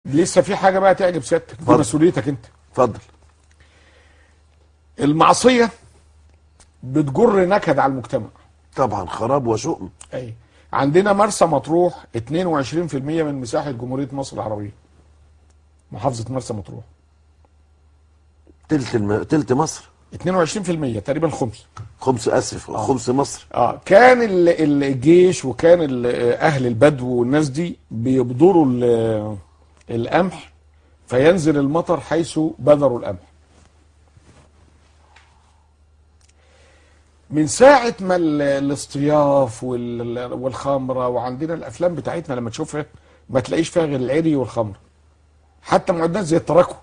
لسه في حاجه بقى تعجب سيادتك، دي مسؤوليتك انت. اتفضل. المعصيه بتجر نكد على المجتمع. طبعا خراب وشؤم. اي عندنا مرسى مطروح 22% من مساحه جمهوريه مصر العربيه. محافظه مرسى مطروح تلت مصر. 22% تقريبا خمس. خمس خمس مصر. كان الجيش وكان اهل البدو والناس دي بيبذروا القمح، فينزل المطر حيث بذروا القمح. من ساعة ما الاصطياف والخمرة، وعندنا الافلام بتاعتنا لما تشوفها ما تلاقيش فيها غير العري والخمرة، حتى معدات زي التراكو.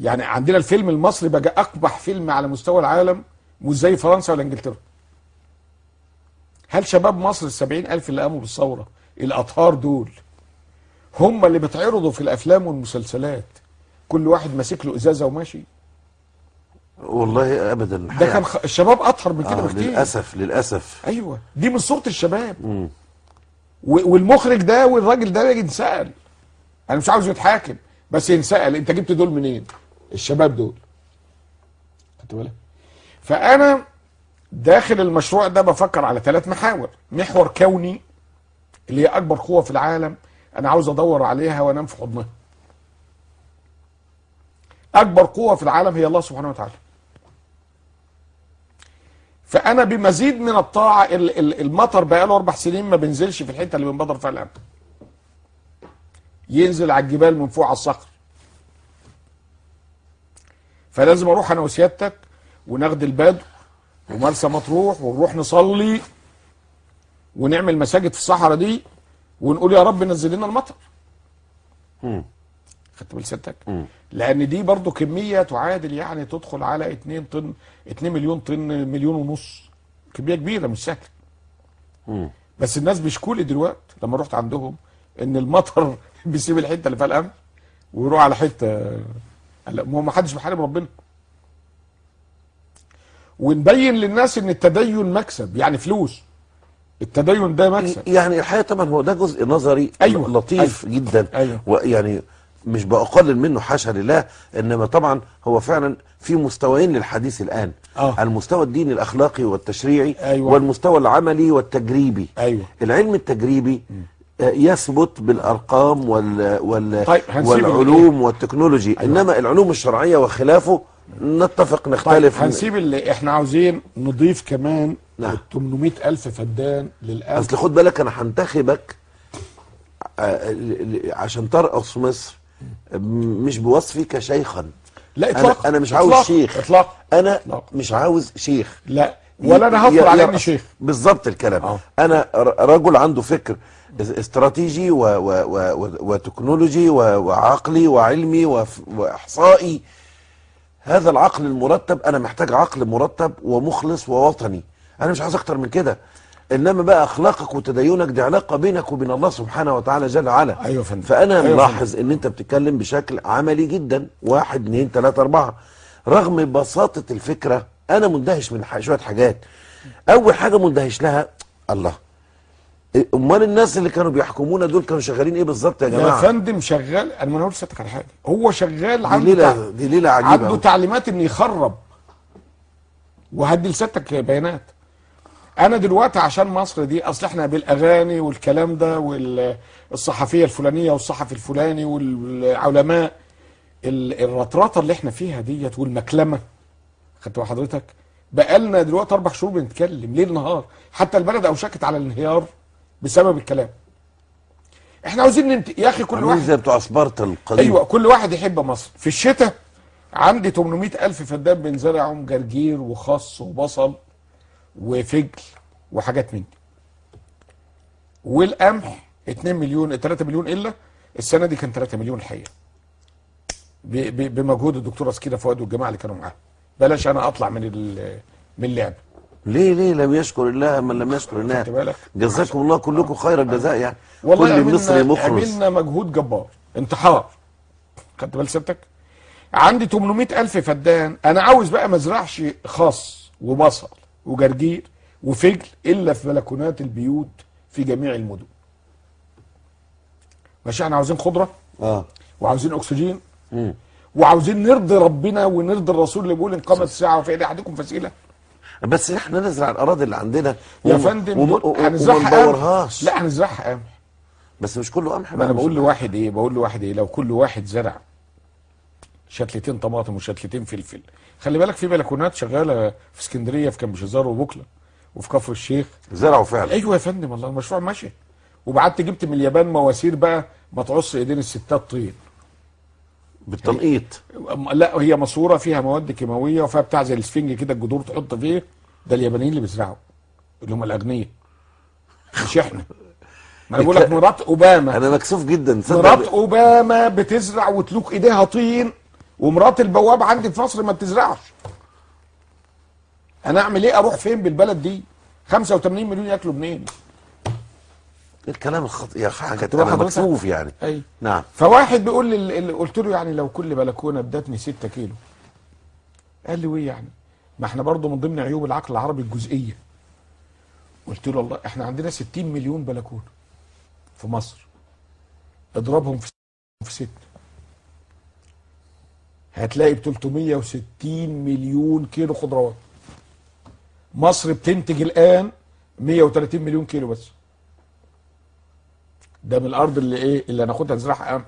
يعني عندنا الفيلم المصري بقى اقبح فيلم على مستوى العالم، مش زي فرنسا ولا انجلترا. هل شباب مصر ال70,000 اللي قاموا بالثورة الاطهار دول هم اللي بتعرضوا في الافلام والمسلسلات كل واحد ماسك له ازازة وماشي؟ والله ابدا. ده كان الشباب اطهر من كده بكتير. للاسف. ايوه دي من صورة الشباب. والمخرج ده والراجل ده يجي يتسأل. انا مش عاوز يتحاكم، بس ينسأل انت جبت دول منين؟ الشباب دول. خدت بالك؟ فانا داخل المشروع ده بفكر على 3 محاور. محور كوني اللي هي اكبر قوة في العالم، انا عاوز ادور عليها وانام في حضنها. اكبر قوة في العالم هي الله سبحانه وتعالى. فانا بمزيد من الطاعة، المطر بقاله 4 سنين ما بينزلش في الحتة اللي بنبدر فيها القمح. ينزل على الجبال من فوق على الصخر. فلازم اروح انا وسيادتك وناخد البدو ومرسى مطروح ونروح نصلي ونعمل مساجد في الصحراء دي ونقول يا رب نزل لنا المطر. خدت بال سيادتك؟ لان دي برضو كميه تعادل يعني تدخل على 2 طن 2 مليون طن، 1.5 مليون. كميه كبيره مش سهله. بس الناس بيشكولي دلوقتي لما رحت عندهم ان المطر بيسيب الحته اللي فيها القمح ويروح على حته. ما حدش بيحارب ربنا. ونبين للناس ان التدين مكسب، يعني فلوس. التدين ده مكسب. يعني الحقيقه طبعا هو ده جزء نظري. أيوة. لطيف. أيوة. جدا. أيوة. ويعني مش بقلل منه حاشا لله، انما طبعا هو فعلا في مستويين للحديث الان. المستوى الديني الاخلاقي والتشريعي. أيوة. والمستوى العملي والتجريبي. أيوة. العلم التجريبي يثبت بالارقام طيب والعلوم والتكنولوجي. أيوة. انما العلوم الشرعيه وخلافه نتفق نختلف. طيب هنسيب اللي احنا عاوزين نضيف كمان. نعم. 800,000 فدان للقمح. اصل خد بالك انا هنتخبك عشان ترأس مصر مش بوصفي كشيخا. لا اطلاقا. انا مش عاوز شيخ. اطلاقا. انا إطلاق. مش عاوز شيخ. لا ولا انا هفرض على اني شيخ. بالظبط الكلام. انا رجل عنده فكر استراتيجي وتكنولوجي وعقلي وعلمي واحصائي. هذا العقل المرتب، انا محتاج عقل مرتب ومخلص ووطني. انا مش عاوز اكتر من كده. انما بقى اخلاقك وتدينك دي علاقه بينك وبين الله سبحانه وتعالى جل وعلا. ايوه فندم. فانا ملاحظ ان انت بتتكلم بشكل عملي جدا. 1 2 3 4. رغم بساطه الفكره انا مندهش من شويه حاجات. اول حاجه مندهش لها، الله، امال الناس اللي كانوا بيحكمونا دول كانوا شغالين ايه بالظبط يا جماعه؟ يا فندم شغال. انا ما هقول لسيادتك على حاجه. هو شغال دي ليله عجيبه. عنده تعليمات ان يخرب. وهدي لسيادتك بيانات. انا دلوقتي عشان مصر دي، اصل احنا بالاغاني والكلام ده والصحفيه الفلانيه والصحفي الفلاني والعلماء، الرطرطه اللي احنا فيها ديت والمكلمه. خدت بال حضرتك؟ بقالنا دلوقتي 4 شهور بنتكلم ليل نهار، حتى البلد اوشكت على الانهيار بسبب الكلام. احنا عاوزين يا اخي كل واحد زي بتوع سبارتا القديم. ايوه كل واحد يحب مصر. في الشتاء عندي 800,000 فدان بنزرعهم جرجير وخس وبصل وفجل وحاجات من دي. والقمح 2 مليون 3 مليون الا السنه دي كان 3 مليون الحقيقه. بمجهود الدكتوره سكينه فؤاد والجماعه اللي كانوا معاها. بلاش انا اطلع من اللعبه. ليه لم يشكر الله من لم يشكر الله. جزاكم الله كلكم خير الجزاء. يعني والله كل مصري مخلص. عملنا مجهود جبار. انتحار. خدت بال سيادتك؟ عندي 800,000 فدان. انا عاوز بقى ما ازرعش خس وبصل وجرجير وفجل الا في بلكونات البيوت في جميع المدن. ماشي، احنا عاوزين خضره اه وعاوزين اكسجين مم. وعاوزين نرضي ربنا ونرضي الرسول اللي بيقول ان قامت الساعه وفي ايدي احدكم فسيله. بس احنا نزرع الاراضي اللي عندنا يا فندم دول وما هنزرعها قمح. ندورهاش. لا هنزرعها قمح. بس مش كله قمح ما بقى. انا مش بقول لواحد ايه، لو كل واحد زرع شتلتين طماطم وشتلتين فلفل. خلي بالك في بلكونات شغاله في اسكندريه في كامب شيزار وبوكلا وفي كفر الشيخ. زرعوا فعلا. ايوه يا فندم والله المشروع ماشي. وبعدت جبت من اليابان مواسير بقى ما تعص ايدين الستات طين. بالتنقيط. لا هي ماسوره فيها مواد كيماويه وفيها بتاع زي الاسفنج كده الجذور تحط فيه. ده اليابانيين اللي بيزرعوا اللي هم الاغنياء مش احنا. ما انا بقول لك مرات اوباما، انا مكسوف جدا تصدق. مرات اوباما بتزرع وتلوك ايديها طين، ومرات البواب عندي في مصر ما بتزرعش. انا اعمل ايه؟ اروح فين بالبلد دي؟ 85 مليون ياكلوا منين؟ الكلام يا حاجه تبقى انا حضرتك- مكسوف يعني. اي نعم. فواحد بيقول لي اللي قلت له يعني لو كل بلكونه ادتني 6 كيلو. قال لي وايه يعني؟ ما احنا برضه من ضمن عيوب العقل العربي الجزئيه. قلت له والله احنا عندنا 60 مليون بلكونه في مصر. اضربهم في 6 هتلاقي ب 360 مليون كيلو خضروات. مصر بتنتج الان 130 مليون كيلو بس. ده من الارض اللي ايه اللي هناخدها نزرعها قمح.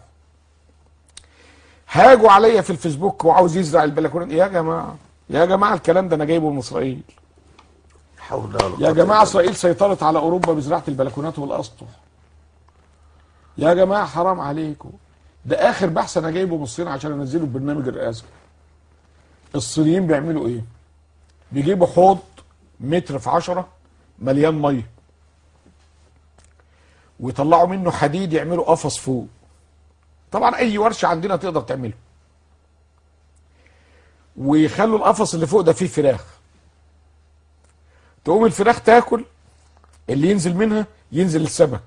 هاجوا عليا في الفيسبوك وعاوز يزرع البلكونات. يا جماعه يا جماعه الكلام ده انا جايبه من اسرائيل. حول ولا قوة يا إلا جماعه بالله. اسرائيل سيطرت على اوروبا بزراعه البلكونات والاسطح. يا جماعه حرام عليكم. ده اخر بحث انا جايبه من الصين عشان انزله ببرنامج الرئاسه. الصينيين بيعملوا ايه؟ بيجيبوا حوض متر في 10 مليان ميه ويطلعوا منه حديد يعملوا قفص فوق. طبعا اي ورشه عندنا تقدر تعمله. ويخلوا القفص اللي فوق ده فيه فراخ. تقوم الفراخ تاكل اللي ينزل منها ينزل السمك.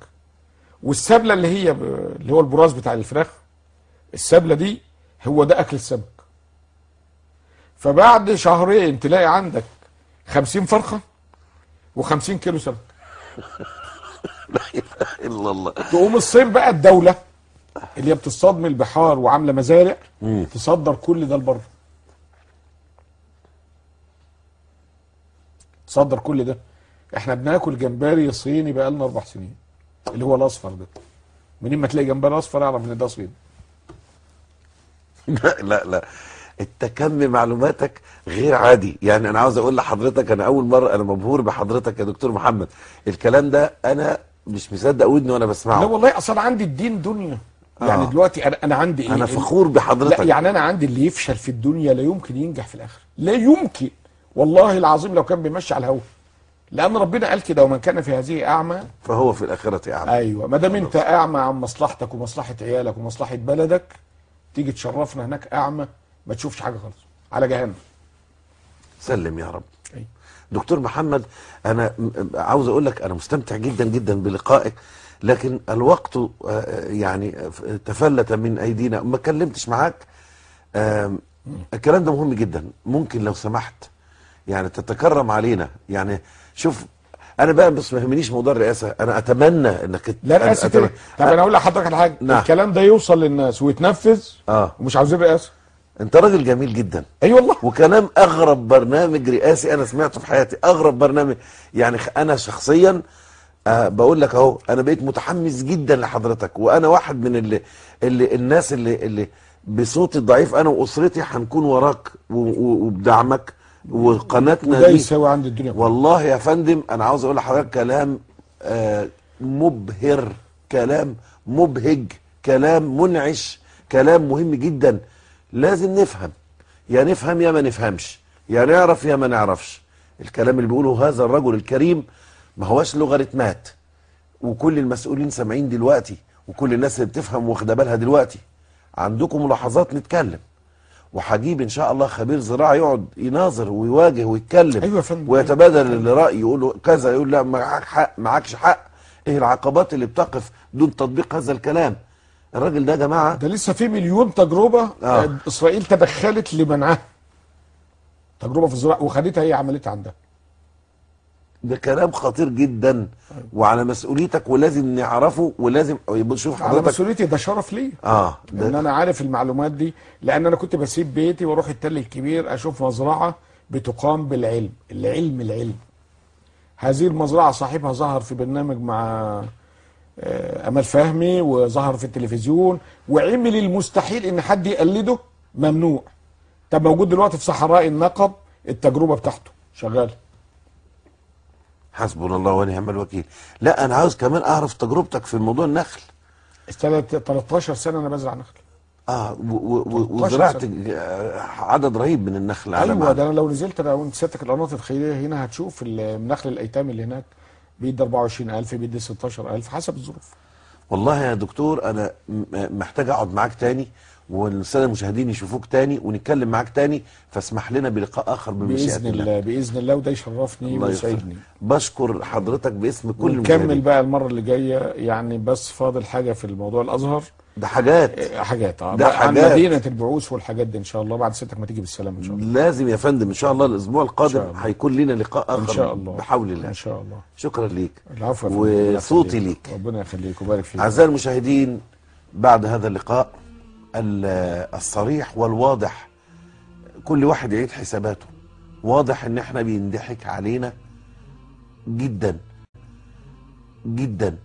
والسبله اللي هو البراز بتاع الفراخ. السبله دي هو ده اكل السمك. فبعد شهرين تلاقي عندك 50 فرخه و50 كيلو سمك. لا اله الا الله. تقوم الصين بقى الدوله اللي هي بتصطاد من البحار وعامله مزارع تصدر كل ده لبره. تصدر كل ده. احنا بناكل جمبري صيني بقى لنا 4 سنين اللي هو الاصفر ده. منين ما تلاقي جمبري اصفر اعرف ان ده صيني. لا لا لا، انت كم معلوماتك غير عادي. يعني انا عاوز اقول لحضرتك انا اول مره انا مبهور بحضرتك يا دكتور محمد. الكلام ده انا مش مصدق ودني وانا بسمعه. لا والله اصلا عندي الدين دنيا. يعني دلوقتي انا عندي ايه؟ انا فخور بحضرتك. لا يعني انا عندي اللي يفشل في الدنيا لا يمكن ينجح في الاخره. لا يمكن. والله العظيم لو كان بيمشي على الهوا. لان ربنا قال كده ومن كان في هذه اعمى فهو في الاخره اعمى. ايوه ما دام انت اعمى عن مصلحتك ومصلحه عيالك ومصلحه بلدك تيجي تشرفنا هناك اعمى ما تشوفش حاجه خالص على جهنم. سلم يا رب. أيوة. دكتور محمد انا عاوز اقول لك انا مستمتع جدا جدا بلقائك، لكن الوقت يعني تفلت من ايدينا. ما اتكلمتش معاك. الكلام ده مهم جدا. ممكن لو سمحت يعني تتكرم علينا. يعني شوف انا بقى بس ما يهمنيش موضوع الرئاسه. انا اتمنى انك لا رئاسه ايه؟ طب انا اقول لحضرتك على حاجه. نعم. الكلام ده يوصل للناس ويتنفذ ومش عاوزين رئاسه. انت راجل جميل جدا. اي والله. وكلام اغرب برنامج رئاسي انا سمعته في حياتي. اغرب برنامج. يعني انا شخصيا بقول لك اهو انا بقيت متحمس جدا لحضرتك. وانا واحد من الناس اللي بصوتي الضعيف انا واسرتي هنكون وراك وبدعمك وقناتنا وده دي. يساوي عند الدنيا كلها. والله يا فندم انا عاوز اقول لحضرتك كلام مبهر، كلام مبهج، كلام منعش، كلام مهم جدا. لازم نفهم، يا نفهم يا ما نفهمش، يا نعرف يا ما نعرفش. الكلام اللي بيقوله هذا الرجل الكريم ما هواش لوغاريتمات. وكل المسؤولين سامعين دلوقتي وكل الناس اللي بتفهم واخده بالها دلوقتي. عندكم ملاحظات نتكلم. وهجيب ان شاء الله خبير زراعه يقعد يناظر ويواجه ويتكلم. ايوه يا فندم. ويتبادل الراي. يقول له كذا يقول لا معاك حق معاكش حق. ايه العقبات اللي بتقف دون تطبيق هذا الكلام؟ الراجل ده يا جماعه ده لسه في مليون تجربه اسرائيل تدخلت لمنعها. تجربه في الزراعه وخدتها هي عملتها عندها. ده كلام خطير جدا وعلى مسؤوليتك، ولازم نعرفه، ولازم شوف على حضرتك. مسؤوليتي، ده شرف لي اه ان انا عارف المعلومات دي، لان انا كنت بسيب بيتي واروح التل الكبير اشوف مزرعه بتقام بالعلم. العلم. هذه المزرعه صاحبها ظهر في برنامج مع امل فهمي، وظهر في التلفزيون، وعمل المستحيل ان حد يقلده، ممنوع. طب موجود دلوقتي في صحراء النقب، التجربه بتاعته شغاله. حسبنا الله ونعم الوكيل. لا انا عاوز كمان اعرف تجربتك في موضوع النخل. 13 سنه انا بزرع نخل. وزرعت عدد رهيب من النخل على ايوه، ده انا لو نزلت انا وانت سيادتك القناطر الخيريه هنا هتشوف النخل الايتام اللي هناك بيدي 24,000، بيدي 16,000 حسب الظروف. والله يا دكتور انا محتاج اقعد معاك تاني، والساده المشاهدين يشوفوك تاني ونتكلم معاك تاني، فاسمح لنا بلقاء اخر بمشيئة باذن الله. باذن الله، وده يشرفني ويسعدني. بشكر حضرتك باسم كل ونكمل المشاهدين. بقى المره اللي جايه يعني، بس فاضل حاجه في الموضوع الازهر. ده حاجات ده حاجات عن مدينه البعوث والحاجات دي ان شاء الله، بعد ستك ما تيجي بالسلامه ان شاء الله. لازم يا فندم ان شاء الله الاسبوع القادم هيكون لنا لقاء اخر ان شاء الله بحول الله. ان شاء الله. شكرا ليك. العفو يا فندم. وصوتي ليك. ربنا يخليك ويبارك فيك. اعزائي المشاهدين، بعد هذا اللقاء الصريح والواضح، كل واحد يعيد حساباته. واضح ان احنا بينضحك علينا جدا جدا.